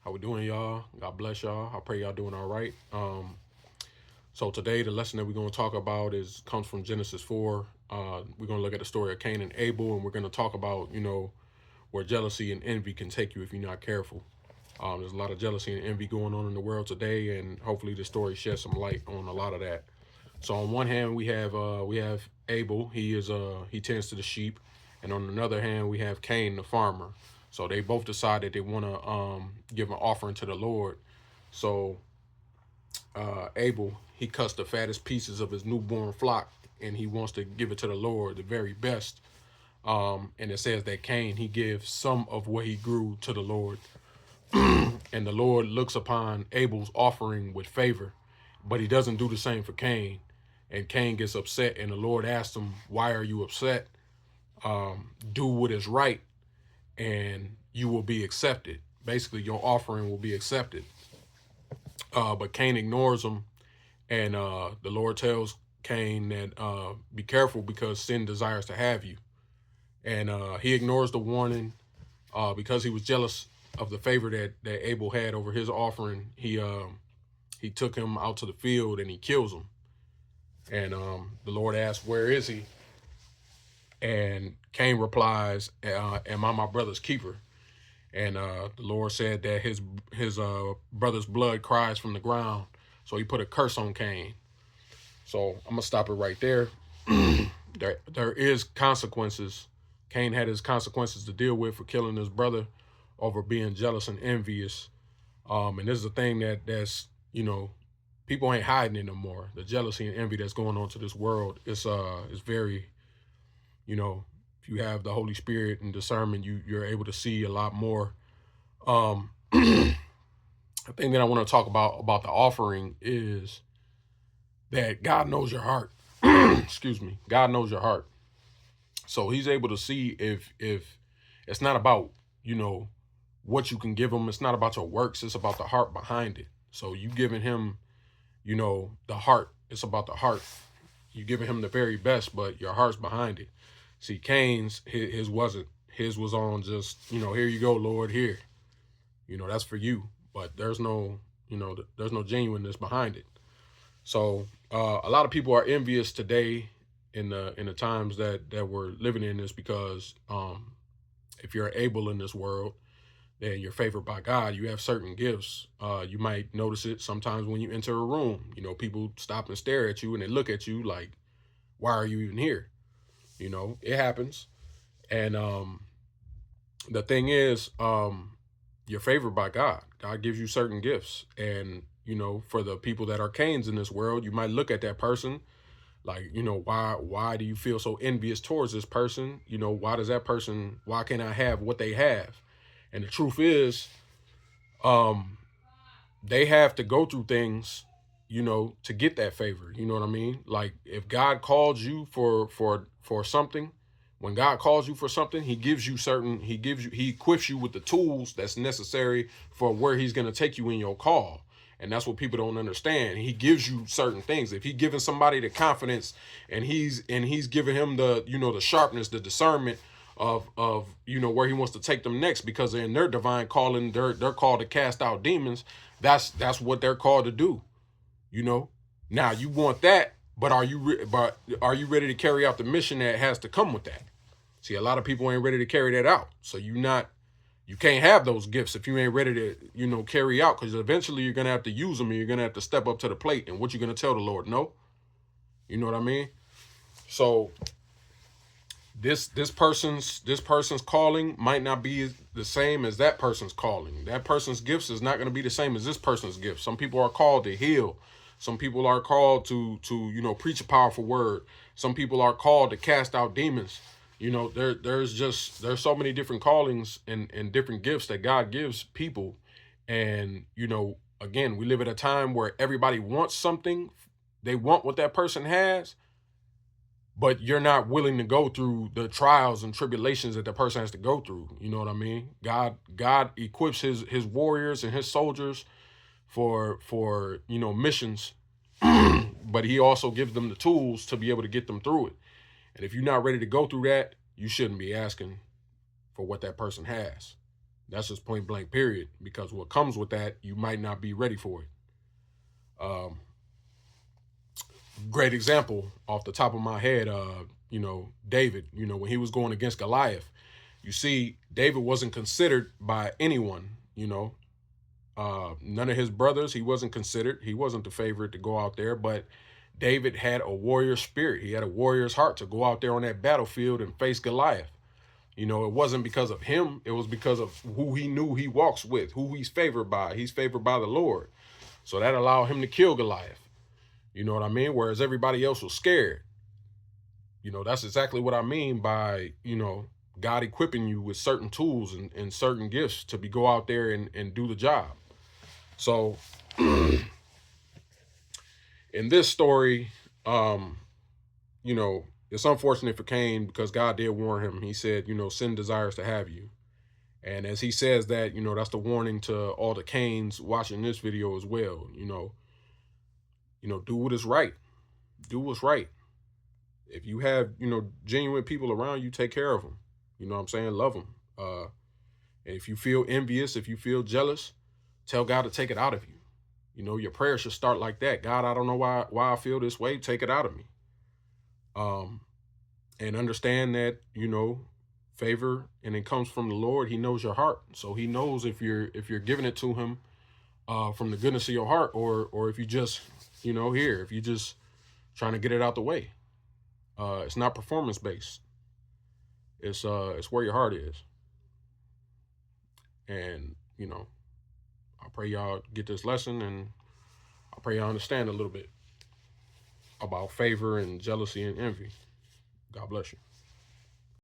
How we doing, y'all? God bless y'all. I pray y'all doing all right. So today the lesson that we're going to talk about is comes from Genesis 4. We're going to look at the story of Cain and Abel, and we're going to talk about where jealousy and envy can take you if you're not careful. There's a lot of jealousy and envy going on in the world today, and hopefully the story sheds some light on a lot of that. So on one hand we have Abel. He tends to the sheep, and on another hand we have Cain, the farmer. So they both decided they want to give an offering to the Lord. So Abel, he cuts the fattest pieces of his newborn flock, and he wants to give it to the Lord, the very best. And it says that Cain, he gives some of what he grew to the Lord, and the Lord looks upon Abel's offering with favor, but he doesn't do the same for Cain. And Cain gets upset, and the Lord asks him, "Why are you upset? Do what is right, and you will be accepted." Basically, your offering will be accepted. But Cain ignores him, and the Lord tells Cain that be careful because sin desires to have you. And he ignores the warning because he was jealous of the favor that Abel had over his offering. He took him out to the field and he kills him. And the Lord asks, "Where is he?" And Cain replies, "Am I my brother's keeper?" And the Lord said that his brother's blood cries from the ground. So he put a curse on Cain. So I'm gonna stop it right there. There is consequences. Cain had his consequences to deal with for killing his brother over being jealous and envious. And this is a thing that's people ain't hiding it no more. The jealousy and envy that's going on to this world is very if you have the Holy Spirit and discernment, you're able to see a lot more. The thing that I want to talk about the offering is that God knows your heart. Excuse me. God knows your heart. So he's able to see if it's not about, what you can give him. It's not about your works. It's about the heart behind it. So you giving him, the heart. It's about the heart. You giving him the very best, but your heart's behind it. See, Cain's his wasn't. His was on just, here you go, Lord, here. That's for you. But there's no genuineness behind it. So a lot of people are envious today in the times that we're living in is because if you're able in this world and you're favored by God, you have certain gifts. You might notice it sometimes when you enter a room. People stop and stare at you and they look at you like, "Why are you even here?" It happens. And the thing is, you're favored by God. God gives you certain gifts, and for the people that are Cains in this world, you might look at that person like, why do you feel so envious towards this person? Why can't I have what they have? And the truth is, um they have to go through things, to get that favor. You know what I mean? Like if God called you for something, when God calls you for something, he equips you with the tools that's necessary for where he's going to take you in your call. And that's what people don't understand. He gives you certain things. If he's giving somebody the confidence and he's giving him the sharpness, the discernment of where he wants to take them next, because in their divine calling, they're called to cast out demons. That's what they're called to do. you know Now you want that, but are you ready to carry out the mission that has to come with that? See, a lot of people ain't ready to carry that out. So you can't have those gifts if you ain't ready to carry out, because eventually you're gonna have to use them and you're gonna have to step up to the plate. And what you gonna tell the Lord? No. You know what I mean? So this person's calling might not be the same as that person's calling. That person's gifts is not going to be the same as this person's gift. Some people are called to heal. Some people are called to preach a powerful word. Some people are called to cast out demons. There's so many different callings and different gifts that God gives people. And again, we live at a time where everybody wants something. They want what that person has, but you're not willing to go through the trials and tribulations that the person has to go through. You know what I mean? God equips his warriors and his soldiers for missions, but he also gives them the tools to be able to get them through it. And if you're not ready to go through that, you shouldn't be asking for what that person has. That's just point blank period, because what comes with that, you might not be ready for it. Great example off the top of my head, David, when he was going against Goliath, you see, David wasn't considered by anyone, none of his brothers, he wasn't considered. He wasn't the favorite to go out there, but David had a warrior spirit. He had a warrior's heart to go out there on that battlefield and face Goliath. It wasn't because of him. It was because of who he knew he walks with, who he's favored by. He's favored by the Lord. So that allowed him to kill Goliath. You know what I mean? Whereas everybody else was scared. That's exactly what I mean by, God equipping you with certain tools and certain gifts to go out there and do the job. So in this story, it's unfortunate for Cain, because God did warn him. He said, sin desires to have you. And as he says that, that's the warning to all the Cains watching this video as well. Do what is right. Do what's right. If you have, genuine people around you, take care of them. You know what I'm saying? Love them. And if you feel envious, if you feel jealous, tell God to take it out of you. Your prayer should start like that. God, I don't know why I feel this way. Take it out of me. And understand that, favor, and it comes from the Lord. He knows your heart. So he knows if you're giving it to him from the goodness of your heart, or if you just, if you just trying to get it out the way. It's not performance based. It's where your heart is. And, I pray y'all get this lesson, and I pray y'all understand a little bit about favor and jealousy and envy. God bless you.